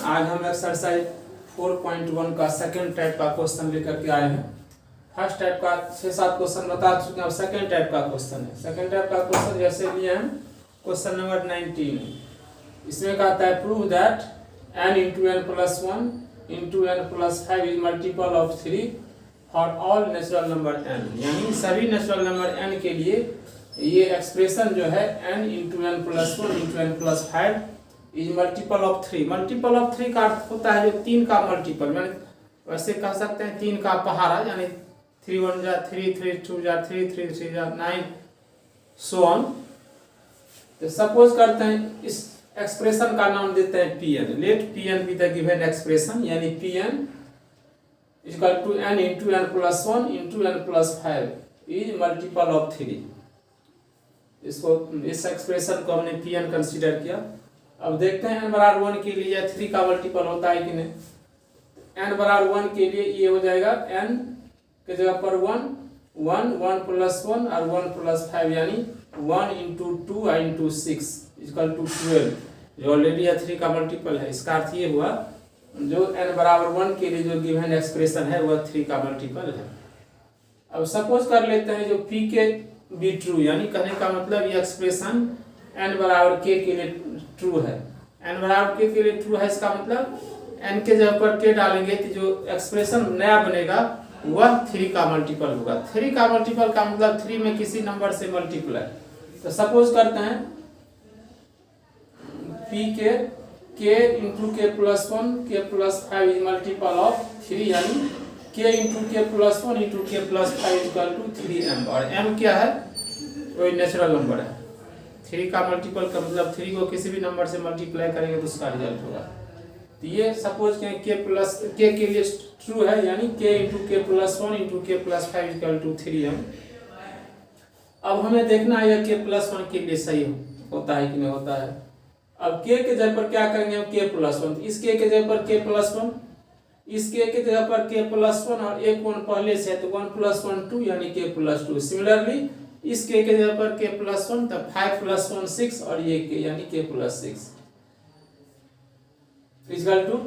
आज हम एक्सरसाइज 4.1 का सेकंड टाइप का क्वेश्चन लेकर के आए हैं। फर्स्ट टाइप का 6-7 क्वेश्चन बता चुके हैं, अब सेकंड टाइप का क्वेश्चन है। सेकंड टाइप का क्वेश्चन जैसे लिए हम क्वेश्चन नंबर 19, इसमें कहता है prove that n into n plus 1 into n plus 5 is multiple of 3 for all natural number n, यानी सभी नेचुरल नंबर n के लिए ये एक्सप्रेशन जो है n into n plus 1 into n plus 5 is multiple of 3। Multiple of 3 का अर्थ होता है जो 3 का मल्टीपल, यानी वैसे कह सकते हैं 3 का पहाड़ा, यानी 3 1 जा 3, 3 2 जा 3, 3 3 जा 9 सो ऑन। तो सपोज करते हैं इस एक्सप्रेशन का नाम देते हैं Pn। Let Pn be the given expression, यानी Pn equal to n into n plus 1 into n plus 5 is multiple of 3। इसको इस एक्सप्रेशन को हमने Pn कंसीडर किया। अब देखते हैं n बराबर 1 के लिए 3 का मल्टीपल होता है कि नहीं। n बराबर 1 के लिए ये हो जाएगा n के जगह पर 1 1 1 प्लस 1 और 1 प्लस 5, यानी 1 इंटू 2 इंटू 6 इक्वल टू 12, जो ऑलरेडी 3 का मल्टीपल है। इसका अर्थ ये हुआ जो n बराबर 1 के लिए जो गिवन एक्सप्रेशन है वह 3 का मल्टीपल है। अब सपोज कर लेते हैं जो p के बी ट्रू, यानी कहने का मतलब ये एक्सप्रेशन n बराबर k के लिए ट्रू है। n बराबर k के लिए ट्रू है, इसका मतलब n के जगह पर k डालेंगे तो जो एक्सप्रेशन नया बनेगा वह 3 का मल्टीपल होगा। 3 का मल्टीपल का मतलब 3 में किसी नंबर से मल्टीप्लाई। तो सपोज करते हैं p के k इंटू के प्लस 1 के प्लस 5 इज मल्टीपल ऑफ 3, यानी k इंटू के प्लस 1 इंटू के प्लस 5 इक्वल टू 3m। और m क्या है? वही नेचुरल नंबर है। 3 का मल्टीपल का मतलब 3 को किसी भी नंबर से मल्टीप्लाई करेंगे तो उसका रिजल्ट होगा। तो ये सपोज करें k प्लस k के लिए ट्रू है, यानी k इंटू के प्लस 1 इंटू के प्लस 5 इक्वल टू 3m। अब हमें देखना है k प्लस 1 के लिए सही होता है कि नहीं होता है। अब k के जगह पर क्या करेंगे हम k प्लस 1, इस k के जगह पर k प्लस 1, इस k के जगह पर k प्लस 1 और एक 1 पहले से है तो 1 प्लस 1 2, यानी k प्लस 2। सिमिलरली इस k के जगह पर k प्लस 1 तब 5 प्लस 1 6 और ये k यानी k प्लस 6 इक्वल टू।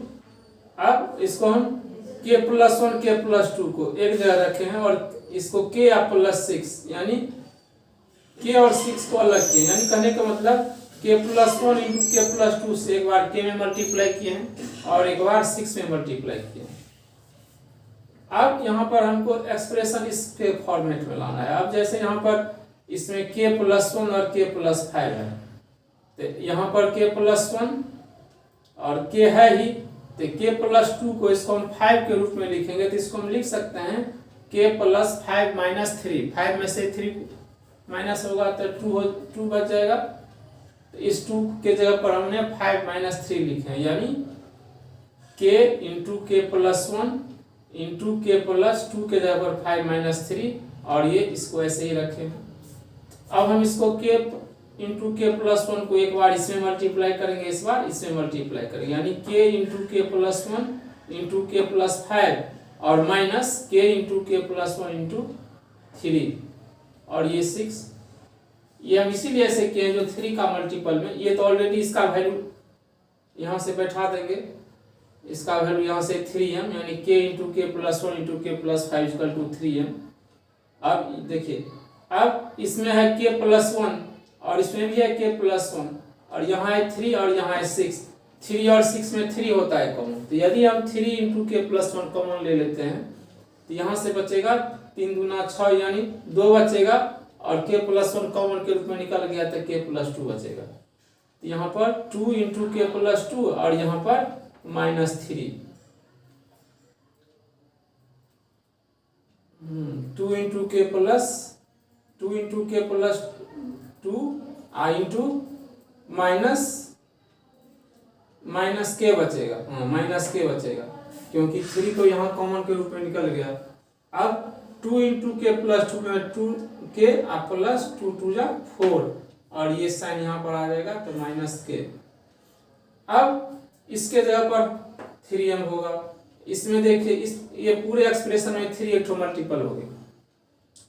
अब इसको हम k प्लस 1 k प्लस 2 को एक जगह रखे हैं और इसको k या प्लस 6, यानी k और 6 को अलग किए, यानी कहने का मतलब k plus 1 into k plus 2 से एक बार k में मल्टीप्लाई किए हैं और एक बार 6 में मल्टीप्लाई किए हैं। अब यहाँ पर हमको एक्सप्रेशन इसके फॉर्मेट में लाना है। अब जैसे यहाँ पर इसमें k प्लस 1 और k प्लस 5 है, तो यहाँ पर k प्लस 1 और k है ही, तो k प्लस 2 को इसको हम 5 के रूप में लिखेंगे, तो इसको हम लिख सकते हैं k प्लस 5 माइनस 3। 5 में से 3 माइनस होगा तो 2 बच जाएगा। तो इस 2 के जगह पर हमने 5 माइनस 3 लिखे हैं, यानी k इंटू के प्लस 1 इंटू के प्लस 2 के जगह पर 5 माइनस 3, और ये इसको ऐसे ही रखे हैं। अब हम इसको k इंटू के प्लस 1 को एक बार इसमें मल्टीप्लाई करेंगे, इस बार इसमें मल्टीप्लाई करेंगे, यानी k इंटू के प्लस 1 इंटू के प्लस 5 और माइनस k इंटू के प्लस 1 इंटू 3 और ये 6। ये हम इसीलिए ऐसे किए हैं जो 3 का मल्टीपल में, ये तो ऑलरेडी इसका वैल्यू यहाँ से बैठा देंगे, इसका वैल्यू यहाँ से 3m, यानी k इंटू के प्लस 1 इंटू के प्लस 5 इक्वल टू 3m। अब देखिए, अब इसमें है k प्लस 1 और इसमें भी है k प्लस 1 और यहाँ है 3 और यहाँ है 6। 3 और 6 में 3 होता है कॉमन, तो यदि हम 3 इंटू के प्लस 1 कॉमन ले लेते हैं तो यहाँ से बचेगा 3 दूना 6, यानी 2 बचेगा, और k प्लस 1 कॉमन के रूप में निकल गया तो k प्लस 2 बचेगा। तो यहाँ पर 2 इंटू के प्लस 2 और यहाँ पर माइनस 3, 2 इंटू के प्लस 2 इंटू के प्लस 2 इंटू माइनस के बचेगा, माइनस के बचेगा क्योंकि 3 तो यहाँ कॉमन के रूप में निकल गया। अब 2 इंटू के प्लस 2 में 2 के प्लस 2 2 जा 4 और ये साइन यहाँ पर आ जाएगा तो माइनस के। अब इसके जगह पर 3m होगा। इसमें देखिए ये पूरे एक्सप्रेशन में 3 एक मल्टीपल हो गया।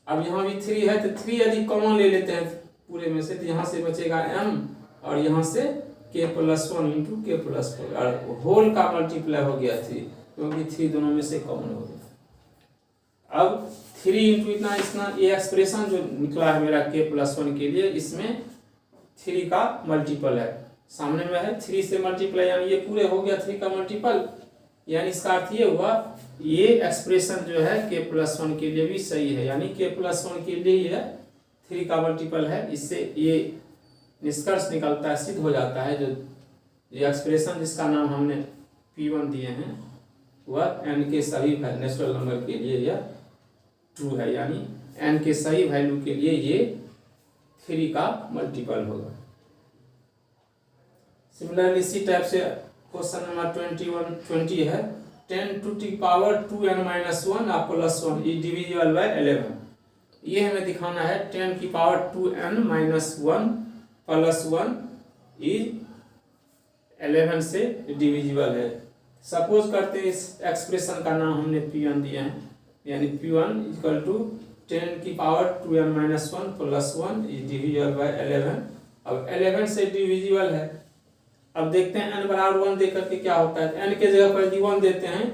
अब यहाँ भी 3 है तो 3 यदि कॉमन ले लेते हैं पूरे में से तो यहाँ से बचेगा m और यहाँ से के प्लस वन इंटू के प्लस 4 और होल का मल्टीप्लाई हो गया 3 क्योंकि 3 दोनों में से कॉमन हो गया। अब 3 इंटू इतना ये एक्सप्रेशन जो निकला है मेरा के प्लस 1 के लिए, इसमें 3 का मल्टीपल है, सामने में है 3 से मल्टीप्लाई यानी ये पूरे हो गया 3 का मल्टीपल, यानी इसका अर्थ ये हुआ ये एक्सप्रेशन जो है के प्लस 1 के लिए भी सही है, यानी के प्लस 1 के लिए यह 3 का मल्टीपल है। इससे ये निष्कर्ष निकलता है, सिद्ध हो जाता है जो ये एक्सप्रेशन जिसका नाम हमने P1 दिए हैं वह n के सभी नेचुरल नंबर के लिए यह ट्रू है, यानी n के सही वैल्यू के लिए ये 3 का मल्टीपल होगा। सिमिलरली इसी टाइप से क्वेश्चन नंबर 20 है 10 to the power 2n minus 1 plus 1 is divisible by 11। ये हमें दिखाना है 10 की power 2n minus 1 plus 1 is 11 से डिविजिबल है। सपोज करते हैं इस एक्सप्रेशन का नाम हमने P1 दिया है, यानी P1 इक्वल टू 10 की power 2n minus 1 plus 1 is divisible by 11। अब 11 से डिविजिबल है। अब देखते हैं n बराबर 1 दे करके क्या होता है, n के जगह पर यदि 1 देते हैं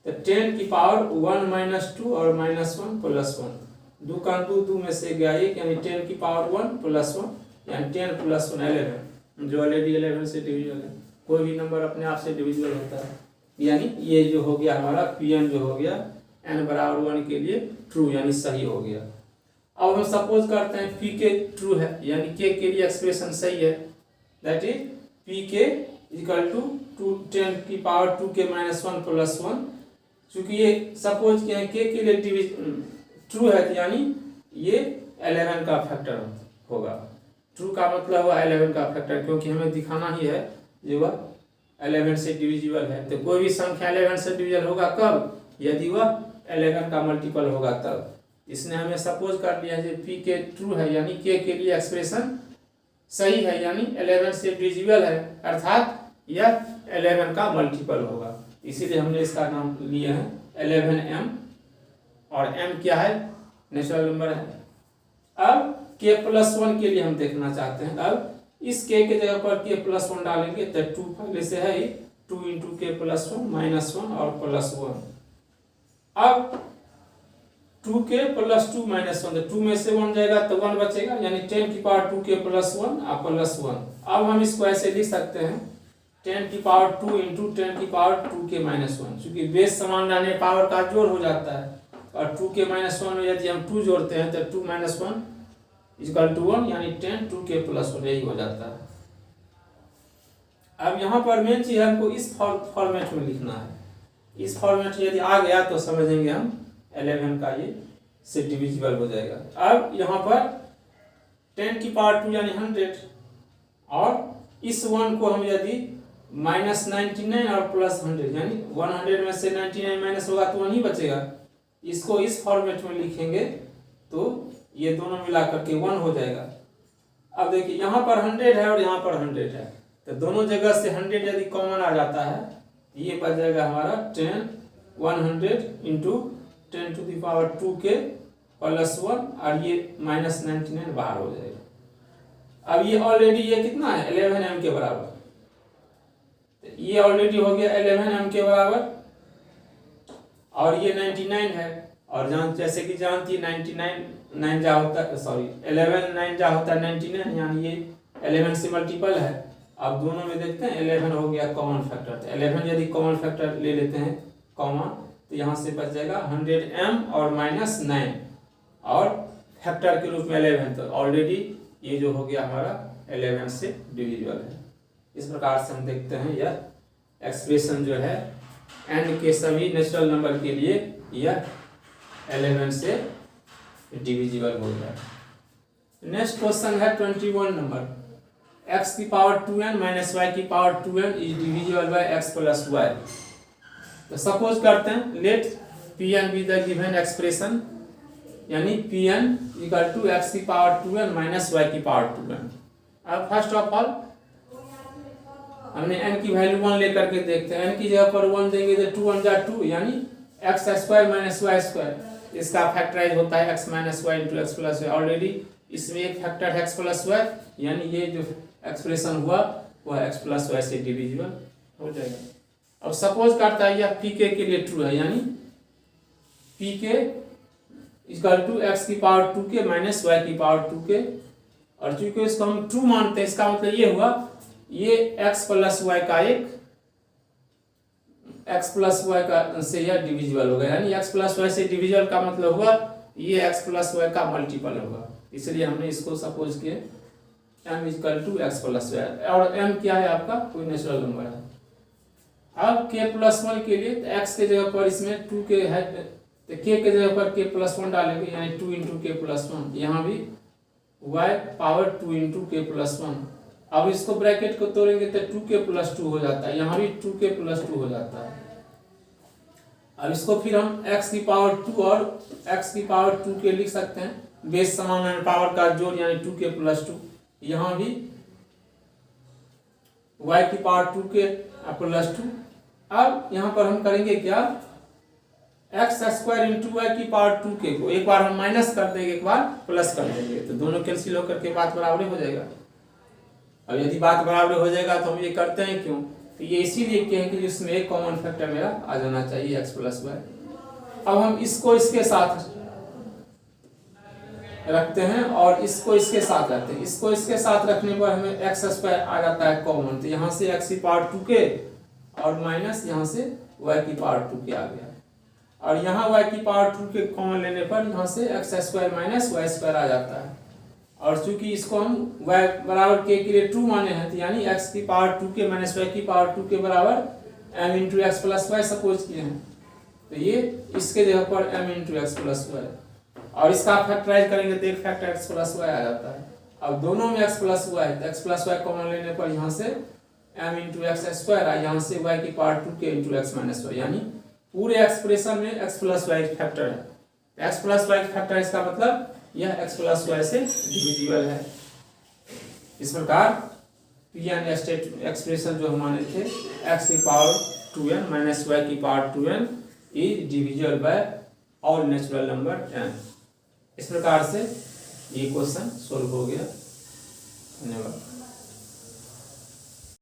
तो 10 की पावर 1 minus 2 और minus 1 plus 1, 2 का 2 में से गया एक, यानी 10 की पावर 1 plus 1 यानी 10 plus 1 11, जो ऑलरेडी 11 से डिविजिबल है। कोई भी नंबर अपने आप से डिविजिबल होता है, यानी ये जो हो गया हमारा Pn जो हो गया n बराबर 1 के लिए ट्रू यानी सही हो गया। अब हम सपोज करते हैं पी के ट्रू है, यानी के लिए एक्सप्रेशन सही है, दैट इज पी के इक्वल टू 10 की पावर 2 के माइनस 1 प्लस 1। चूंकि ये सपोज किया है के लिए ट्रू है तो यानी ये 11 का फैक्टर होगा। ट्रू का मतलब हुआ 11 का फैक्टर, क्योंकि हमें दिखाना ही है जो वह 11 से डिविजिबल है। तो कोई भी संख्या 11 से डिविजिबल होगा कब, यदि वह 11 का मल्टीपल होगा तब। इसने हमें सपोज कर लिया है पी के ट्रू है, यानी के लिए एक्सप्रेशन सही है, यानी 11 से डिविजिबल है, अर्थात यह 11 का मल्टीपल होगा। इसीलिए हमने इसका नाम लिया है 11m, और m क्या है, नेचुरल नंबर है। अब k प्लस 1 के लिए हम देखना चाहते हैं। अब इस k के जगह पर k प्लस 1 डालेंगे तो 2 पहले से है 2 इंटू के प्लस 1 माइनस 1 और प्लस 1। अब 2k प्लस 2 माइनस 1, 2 में से 1 जाएगा तो 1 बचेगा, यानी 10 की पावर 2k प्लस 1 और प्लस 1। अब हम इसको ऐसे लिख सकते हैं 10 की पावर 2 इंटू 10 की पावर 2k माइनस 1, चूंकि बेस समान रहने पावर का जोड़ हो जाता है, और 2k माइनस 1 में यदि हम 2 जोड़ते हैं तो 2 माइनस 1 इक्वल टू 1, यानी 10 2k प्लस 1 यही हो जाता है। अब यहाँ पर मेन चीज हमको इस फॉर्मेट में लिखना है। इस फॉर्मेट यदि आ गया तो समझेंगे हम 11 का ये से डिविजिबल हो जाएगा। अब यहाँ पर 10 की पावर 2 यानी 100, और इस 1 को हम यदि माइनस 99 और प्लस 100, यानी 100 में से 99 माइनस होगा तो 1 ही बचेगा। इसको इस फॉर्मेट में लिखेंगे तो ये दोनों मिला करके 1 हो जाएगा। अब देखिए यहाँ पर 100 है और यहाँ पर 100 है, तो दोनों जगह से 100 यदि कॉमन आ जाता है ये बच जाएगा हमारा 10 100 into 10 to the power 2k plus 1, और ये माइनस 99 बाहर हो जाएगा। अब ये ऑलरेडी ये कितना है 11m के बराबर, तो ये ऑलरेडी हो गया 11m के बराबर, और ये 99 है, और जैसे कि जानती है 99 9 जा होता है, सॉरी 11 9 जा होता है 99, यानी ये 11 से मल्टीपल है। अब दोनों में देखते हैं 11 हो गया कॉमन फैक्टर, तो 11 यदि कॉमन फैक्टर ले लेते हैं कॉमन, तो यहाँ से बच जाएगा 100m और माइनस 9 और फैक्टर के रूप में 11, तो ऑलरेडी ये जो हो गया हमारा 11 से डिविजिबल है। इस प्रकार से हम देखते हैं यह एक्सप्रेशन जो है n के सभी नेचुरल नंबर के लिए यह 11 से डिविजिबल हो गया। नेक्स्ट क्वेश्चन है 21 नंबर, x की पावर 2n माइनस y की power 2n is divisible by x plus y। तो सपोज करते हैं let Pn be the given expression, यानी Pn इक्वल टू x की पावर 2n माइनस y की पावर 2n। अब फर्स्ट ऑफ ऑल हमने n की वैल्यू 1 लेकर के देखते हैं, n की जगह पर 1 देंगे तो 2 1 जा 2, यानी x square minus y square, इसका फैक्टराइज होता है x minus y into x plus y. Already इसमें एक फैक्टर है x प्लस वाई, यानी ये जो एक्सप्रेशन हुआ वह x प्लस वाई से डिविजिबल हो जाएगा। अब सपोज करता है यह पी के लिए ट्रू है, यानी पी के इक्वल टू एक्स की पावर 2k माइनस वाई की पावर 2k, और चूंकि इसको हम ट्रू मानते हैं इसका मतलब ये हुआ ये x प्लस वाई का एक x प्लस वाई का से यह डिविजिबल होगा, यानी x प्लस वाई से डिविजिबल का मतलब हुआ ये x प्लस वाई का मल्टीपल होगा, इसलिए हमने इसको सपोज किए m equal to x plus y, और m क्या है आपका कोई नेचुरल नंबर है। अब k प्लस 1 के लिए तो x के जगह पर इसमें 2k है, तो k के जगह पर k प्लस 1 डालेंगे, यानी 2 इंटू के प्लस 1, यहाँ भी y पावर 2 इंटू के प्लस 1। अब इसको ब्रैकेट को तोड़ेंगे तो 2k प्लस 2 हो जाता है, यहाँ भी 2k प्लस 2 हो जाता है। अब इसको फिर हम x की पावर 2 और x की पावर 2k लिख सकते हैं, बेस समान है पावर का जोड़, यानी 2k प्लस 2। यहाँ भी y की पावर 2k प्लस 2। अब यहाँ पर हम करेंगे क्या, एक्स स्क्वायर इंटू वाई की पावर 2k को एक बार हम माइनस कर देंगे, एक बार प्लस कर देंगे, तो दोनों कैंसिल होकर के बात बराबर हो जाएगा। अब यदि बात बराबर हो जाएगा तो हम ये करते हैं क्यों, तो ये इसीलिए किए कि जिसमें एक कॉमन फैक्टर मेरा आ जाना चाहिए एक्स प्लस वाई। अब हम इसको इसके साथ रखते हैं और इसको इसके साथ रखते हैं, इसको इसके साथ रखने पर हमें एक्स स्क्वायर आ जाता है कॉमन, तो यहाँ से एक्स की पावर 2k और माइनस यहाँ से वाई की पावर 2k आ गया, और यहाँ y की पावर 2k कॉमन लेने पर यहाँ से X square minus Y square आ जाता है। और चूंकि इसको हम y बराबर k के लिए ट्रू माने हैं, तो यानी x की पावर 2k माइनस वाई की पावर 2k बराबर m into x plus y suppose किए हैं, तो ये इसके जगह पर m into x plus y, और इसका फैक्टराइज करेंगे तो एक फैक्टर एक्स प्लस वाई आ जाता है। अब दोनों में एक्स प्लस वाई, तो एक्स प्लस वाई कॉमन लेने पर यहाँ से m इंटू एक्स स्क्वायर आ, यहाँ से y की power 2k into x minus Y, यानी पूरे एक्सप्रेशन में x प्लस वाई फैक्टर है। x प्लस वाई फैक्टर इसका मतलब यह x प्लस वाई से डिविजिबल है। इस प्रकार पी स्टेट एक्सप्रेशन जो हमारे थे x की पावर 2n माइनस वाई की power 2n is divisible bye all natural number n। इस प्रकार से ये क्वेश्चन सोल्व हो गया। धन्यवाद।